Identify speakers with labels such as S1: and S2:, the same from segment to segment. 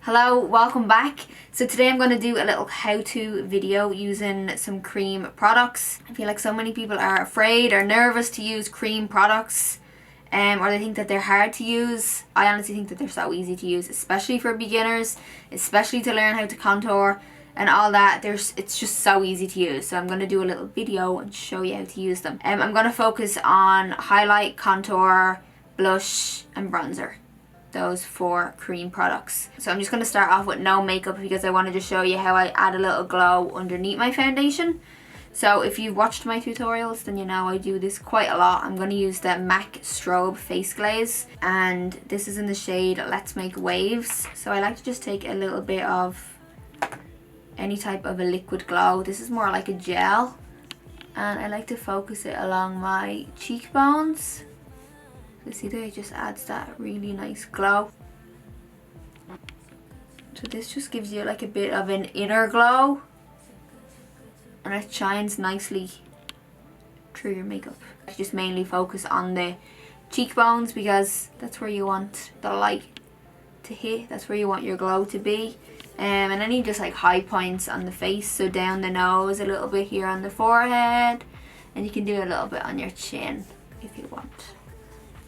S1: Hello, welcome back. So today I'm going to do a little how-to video using some cream products. I feel like so many people are afraid or nervous to use cream products or they think that they're hard to use. I honestly think that they're so easy to use, especially for beginners, especially to learn how to contour and all that. It's just so easy to use. So I'm going to do a little video and show you how to use them. I'm going to focus on highlight, contour, blush and bronzer. Those 4 cream products. So I'm just going to start off with no makeup because I wanted to show you how I add a little glow underneath my foundation. So if you've watched my tutorials, then you know I do this quite a lot. I'm going to use the MAC Strobe Face Glaze, and this is in the shade Let's Make Waves. So I like to just take a little bit of any type of a liquid glow. This is more like a gel, and I like to focus it along my cheekbones. So see there, it just adds that really nice glow. So this just gives you like a bit of an inner glow, and it shines nicely through your makeup. I just mainly focus on the cheekbones because that's where you want the light to hit. That's where you want your glow to be. And any just like high points on the face, so down the nose, a little bit here on the forehead, and you can do a little bit on your chin if you want.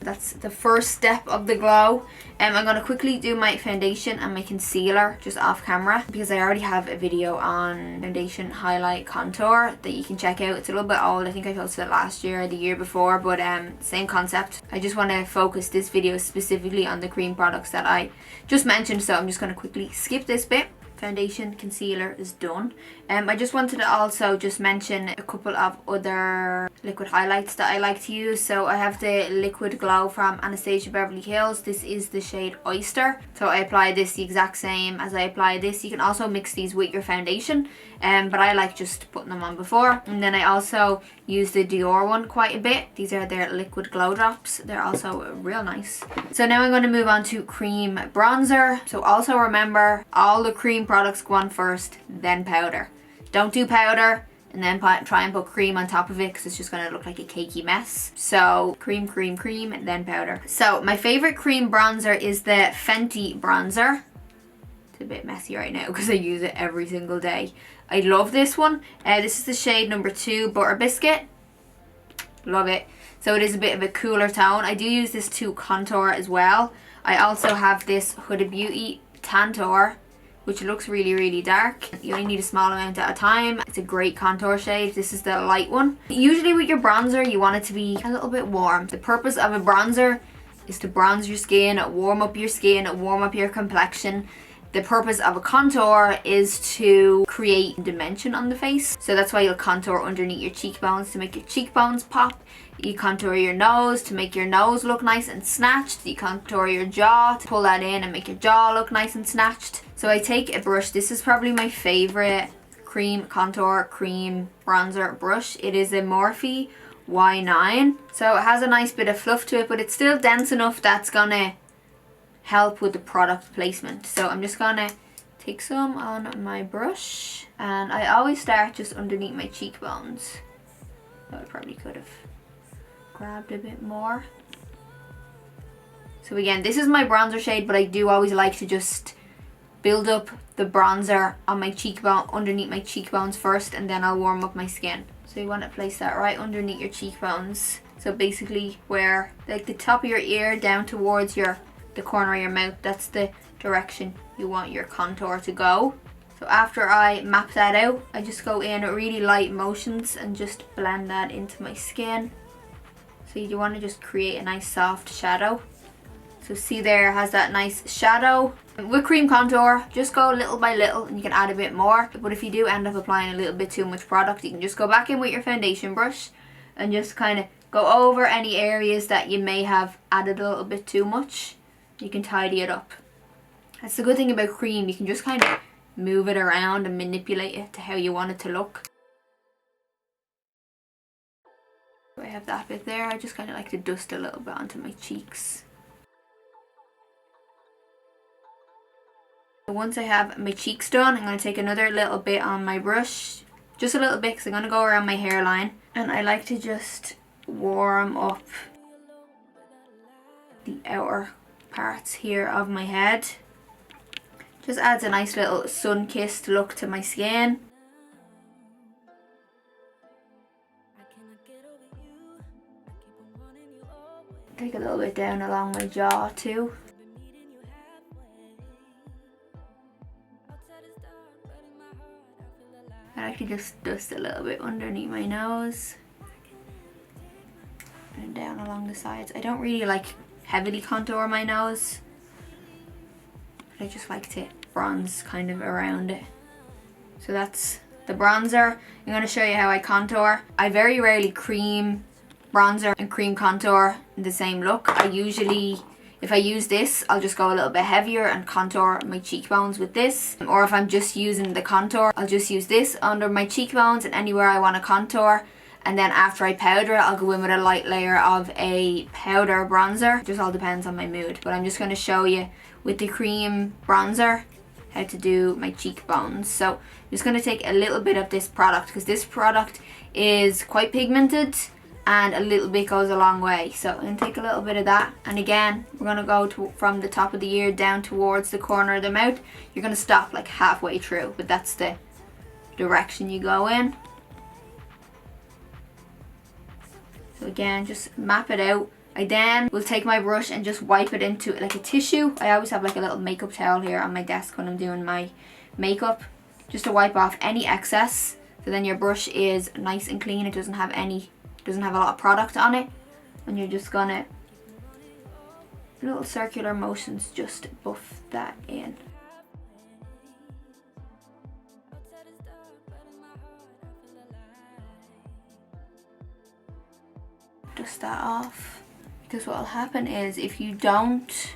S1: That's the first step of the glow. I'm going to quickly do my foundation and my concealer just off camera because I already have a video on foundation, highlight, contour that you can check out. It's a little bit old. I think I posted it last year or the year before, but same concept. I just want to focus this video specifically on the cream products that I just mentioned, so I'm just going to quickly skip this bit. Foundation, concealer is done. I just wanted to also just mention a couple of other liquid highlights that I like to use. So I have the Liquid Glow from Anastasia Beverly Hills. This is the shade Oyster. So I apply this the exact same as I apply this. You can also mix these with your foundation, but I like just putting them on before. And then I also use the Dior one quite a bit. These are their liquid glow drops. They're also real nice. So now I'm going to move on to cream bronzer. So also remember, all the cream products go on first, then powder. Don't do powder and then try and put cream on top of it because it's just going to look like a cakey mess. So cream, cream, cream, and then powder. So my favorite cream bronzer is the Fenty bronzer. It's a bit messy right now because I use it every single day. I love this one. This is the shade number 2, Butter Biscuit. Love it. So it is a bit of a cooler tone. I do use this to contour as well. I also have this Huda Beauty Tantour, which looks really, really dark. You only need a small amount at a time. It's a great contour shade. This is the light one. Usually with your bronzer, you want it to be a little bit warm. The purpose of a bronzer is to bronze your skin, warm up your skin, warm up your complexion. The purpose of a contour is to create dimension on the face. So that's why you'll contour underneath your cheekbones to make your cheekbones pop. You contour your nose to make your nose look nice and snatched. You contour your jaw to pull that in and make your jaw look nice and snatched. So I take a brush. This is probably my favorite cream contour cream bronzer brush. It is a Morphe Y9. So it has a nice bit of fluff to it, but it's still dense enough that's gonna help with the product placement. So I'm just gonna take some on my brush, and I always start just underneath my cheekbones. So I probably could have grabbed a bit more. So again, this is my bronzer shade, but I do always like to just build up the bronzer on my cheekbone, underneath my cheekbones first, and then I'll warm up my skin. So you want to place that right underneath your cheekbones. So basically where like the top of your ear down towards the corner of your mouth, that's the direction you want your contour to go. So after I map that out, I just go in really light motions and just blend that into my skin. So you want to just create a nice soft shadow. So see there, it has that nice shadow. With cream contour, just go little by little and you can add a bit more. But if you do end up applying a little bit too much product, you can just go back in with your foundation brush and just kind of go over any areas that you may have added a little bit too much. You can tidy it up. That's the good thing about cream. You can just kind of move it around and manipulate it to how you want it to look. I have that bit there. I just kind of like to dust a little bit onto my cheeks. Once I have my cheeks done, I'm going to take another little bit on my brush. Just a little bit because I'm going to go around my hairline. And I like to just warm up the outer parts here of my head. Just adds a nice little sun-kissed look to my skin. Take a little bit down along my jaw too. I actually just dust a little bit underneath my nose. And down along the sides. I don't really like heavily contour my nose. But I just like to bronze kind of around it. So that's the bronzer. I'm going to show you how I contour. I very rarely cream bronzer and cream contour in the same look. I usually, if I use this, I'll just go a little bit heavier and contour my cheekbones with this. Or if I'm just using the contour, I'll just use this under my cheekbones and anywhere I want to contour. And then after I powder it, I'll go in with a light layer of a powder bronzer. It just all depends on my mood. But I'm just going to show you with the cream bronzer how to do my cheekbones. So I'm just going to take a little bit of this product because this product is quite pigmented and a little bit goes a long way. So I'm going to take a little bit of that, and again we're going to go from the top of the ear down towards the corner of the mouth. You're going to stop like halfway through, but that's the direction you go in. So again, just map it out. I then will take my brush and just wipe it into like a tissue. I always have like a little makeup towel here on my desk when I'm doing my makeup, just to wipe off any excess. So then your brush is nice and clean. It doesn't have a lot of product on it. And you're just gonna, little circular motions, just buff that in. Dust that off. Because what will happen is if you don't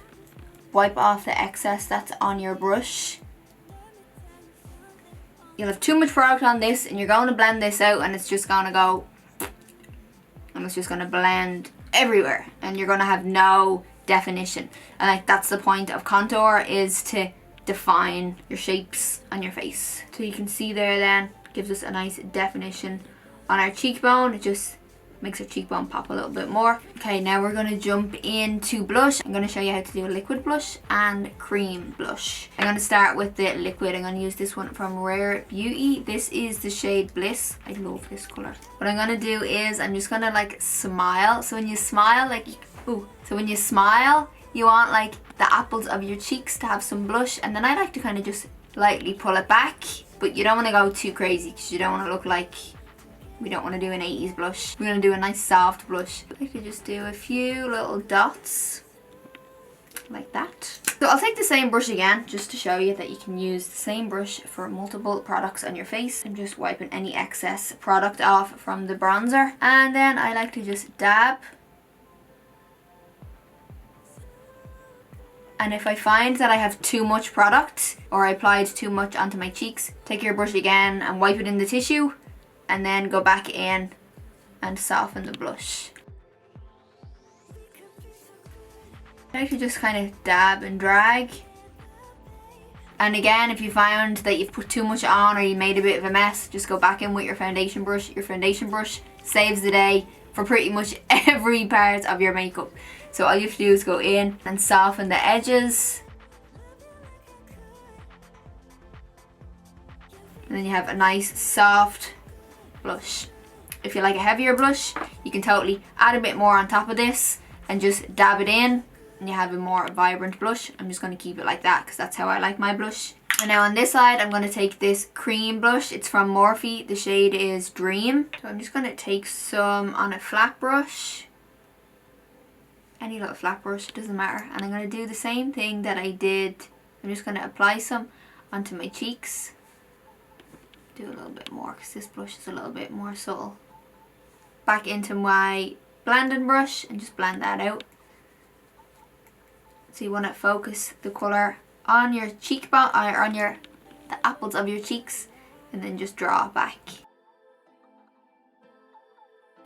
S1: wipe off the excess that's on your brush, you'll have too much product on this and you're going to blend this out and it's just going to go, and it's just going to blend everywhere and you're going to have no definition. And like that's the point of contour, is to define your shapes on your face. So you can see there then, gives us a nice definition on our cheekbone. It just makes our cheekbone pop a little bit more. Okay, now we're going to jump into blush. I'm going to show you how to do a liquid blush and cream blush. I'm going to start with the liquid. I'm going to use this one from Rare Beauty. This is the shade Bliss. I love this colour. What I'm going to do is I'm just going to like smile. So when you smile, like, ooh. So when you smile, you want like the apples of your cheeks to have some blush. And then I like to kind of just lightly pull it back. But you don't want to go too crazy because you don't want to look like, we don't want to do an 80s blush. We're going to do a nice soft blush. I could just do a few little dots like that. So I'll take the same brush again just to show you that you can use the same brush for multiple products on your face. I'm just wiping any excess product off from the bronzer. And then I like to just dab. And if I find that I have too much product or I applied too much onto my cheeks, take your brush again and wipe it in the tissue. And then go back in and soften the blush. I like to just kind of dab and drag. And again, if you found that you've put too much on or you made a bit of a mess, just go back in with your foundation brush. Your foundation brush saves the day for pretty much every part of your makeup. So all you have to do is go in and soften the edges. And then you have a nice soft blush. If you like a heavier blush, you can totally add a bit more on top of this and just dab it in and you have a more vibrant blush. I'm just going to keep it like that because that's how I like my blush. And now on this side, I'm going to take this cream blush. It's from Morphe. The shade is Dream. So I'm just going to take some on a flat brush. Any little flat brush, doesn't matter. And I'm going to do the same thing that I did. I'm just going to apply some onto my cheeks. Do a little bit more because this blush is a little bit more subtle. Back into my blending brush and just blend that out. So you want to focus the colour on your cheekbone, or on the apples of your cheeks, and then just draw it back.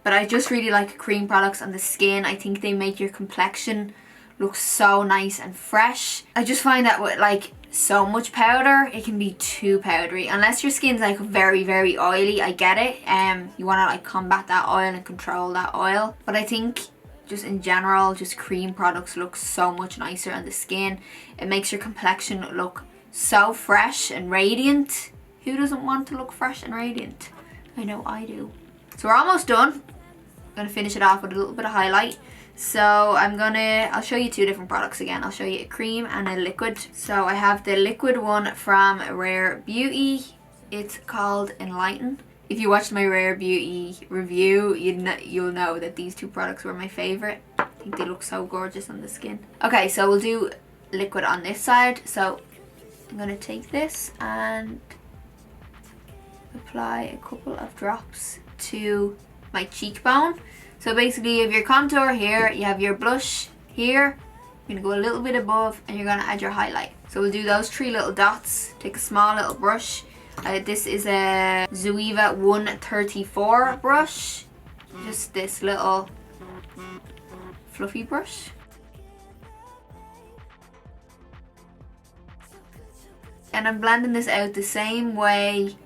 S1: But I just really like cream products on the skin. I think they make your complexion look so nice and fresh. I just find that with like so much powder, it can be too powdery. Unless your skin's like very, very oily, I get it. You want to like combat that oil and control that oil. But I think just in general, just cream products look so much nicer on the skin. It makes your complexion look so fresh and radiant. Who doesn't want to look fresh and radiant? I know I do. So we're almost done. I'm gonna finish it off with a little bit of highlight. So I'll show you two different products again. I'll show you a cream and a liquid. So I have the liquid one from Rare Beauty. It's called Enlighten. If you watched my Rare Beauty review, you'll know that these two products were my favorite. I think they look so gorgeous on the skin. Okay, so we'll do liquid on this side. So I'm gonna take this and apply a couple of drops to my cheekbone. So basically you have your contour here, you have your blush here, you're gonna go a little bit above and you're gonna add your highlight. So we'll do those 3 little dots. Take a small little brush. This is a Zoeva 134 brush. Just this little fluffy brush. And I'm blending this out the same way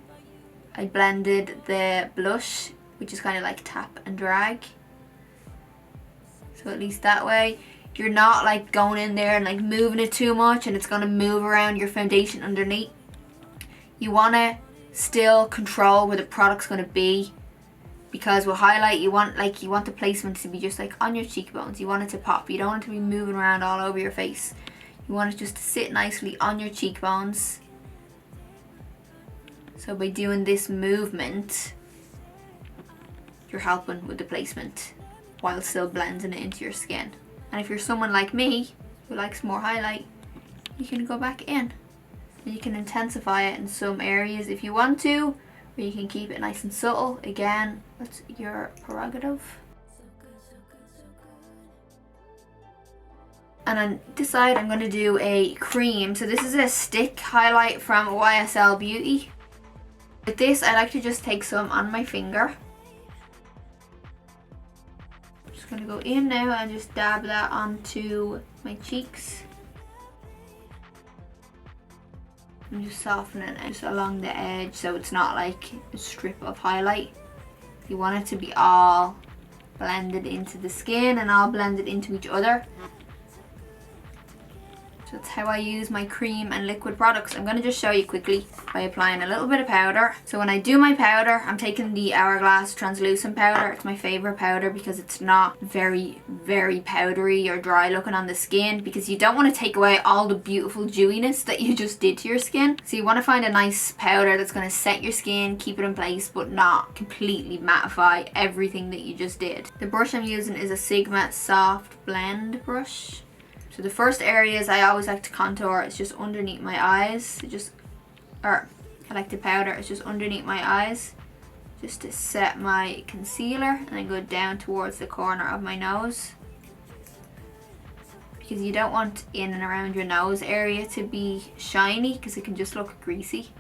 S1: I blended the blush, which is kind of like tap and drag. So at least that way you're not like going in there and like moving it too much and it's going to move around your foundation underneath. You want to still control where the product's going to be, because with highlight you want the placement to be just like on your cheekbones. You want it to pop. You don't want it to be moving around all over your face. You want it just to sit nicely on your cheekbones. So by doing this movement, you're helping with the placement while still blending it into your skin. And if you're someone like me who likes more highlight, you can go back in and you can intensify it in some areas if you want to, or you can keep it nice and subtle. Again, that's your prerogative. And on this side I'm going to do a cream. So this is a stick highlight from YSL Beauty. With this I like to just take some on my finger. I'm just going to go in now and just dab that onto my cheeks. And just soften it just along the edge so it's not like a strip of highlight. You want it to be all blended into the skin and all blended into each other. So that's how I use my cream and liquid products. I'm going to just show you quickly by applying a little bit of powder. So when I do my powder, I'm taking the Hourglass translucent powder. It's my favourite powder because it's not very, very powdery or dry looking on the skin, because you don't want to take away all the beautiful dewiness that you just did to your skin. So you want to find a nice powder that's going to set your skin, keep it in place, but not completely mattify everything that you just did. The brush I'm using is a Sigma Soft Blend brush. So the first areas I always like to contour is just underneath my eyes. I like to powder, it's just underneath my eyes, just to set my concealer, and then go down towards the corner of my nose. Because you don't want in and around your nose area to be shiny, because it can just look greasy.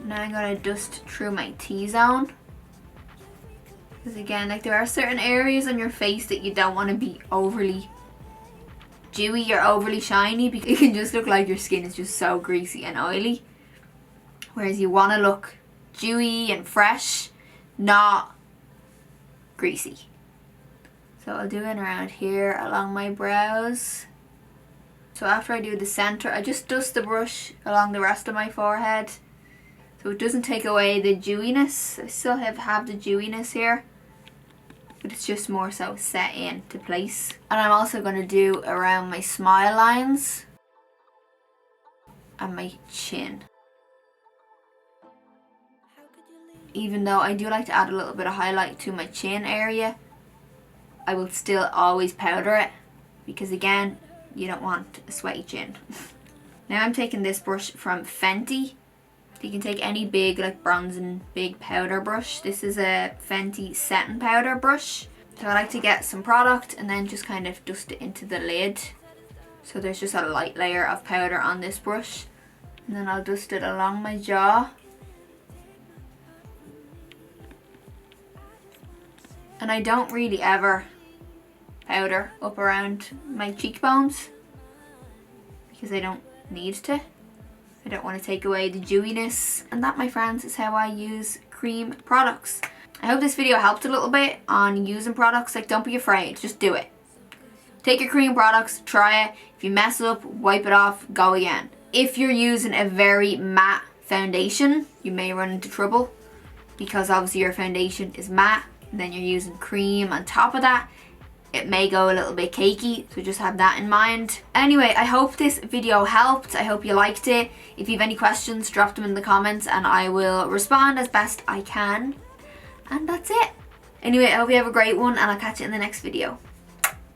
S1: Now I'm going to dust through my T-zone. Because again, like there are certain areas on your face that you don't want to be overly dewy or overly shiny, because it can just look like your skin is just so greasy and oily. Whereas you want to look dewy and fresh, not greasy. So I'll do it around here along my brows. So after I do the center, I just dust the brush along the rest of my forehead. So it doesn't take away the dewiness. I still have the dewiness here, but it's just more so set into place. And I'm also going to do around my smile lines and my chin. Even though I do like to add a little bit of highlight to my chin area, I will still always powder it, because again, you don't want a sweaty chin. Now I'm taking this brush from Fenty. You can take any big, like bronzing big powder brush. This is a Fenty setting powder brush. So I like to get some product and then just kind of dust it into the lid. So there's just a light layer of powder on this brush. And then I'll dust it along my jaw. And I don't really ever powder up around my cheekbones, because I don't need to. I don't want to take away the dewiness. And that, my friends, is how I use cream products. I hope this video helped a little bit on using products. Like, don't be afraid, just do it. Take your cream products, try it. If you mess up, wipe it off, go again. If you're using a very matte foundation, you may run into trouble because obviously your foundation is matte and then you're using cream on top of that. It may go a little bit cakey, so just have that in mind. Anyway, I hope this video helped. I hope you liked it. If you have any questions, drop them in the comments and I will respond as best I can. And that's it. Anyway, I hope you have a great one and I'll catch you in the next video.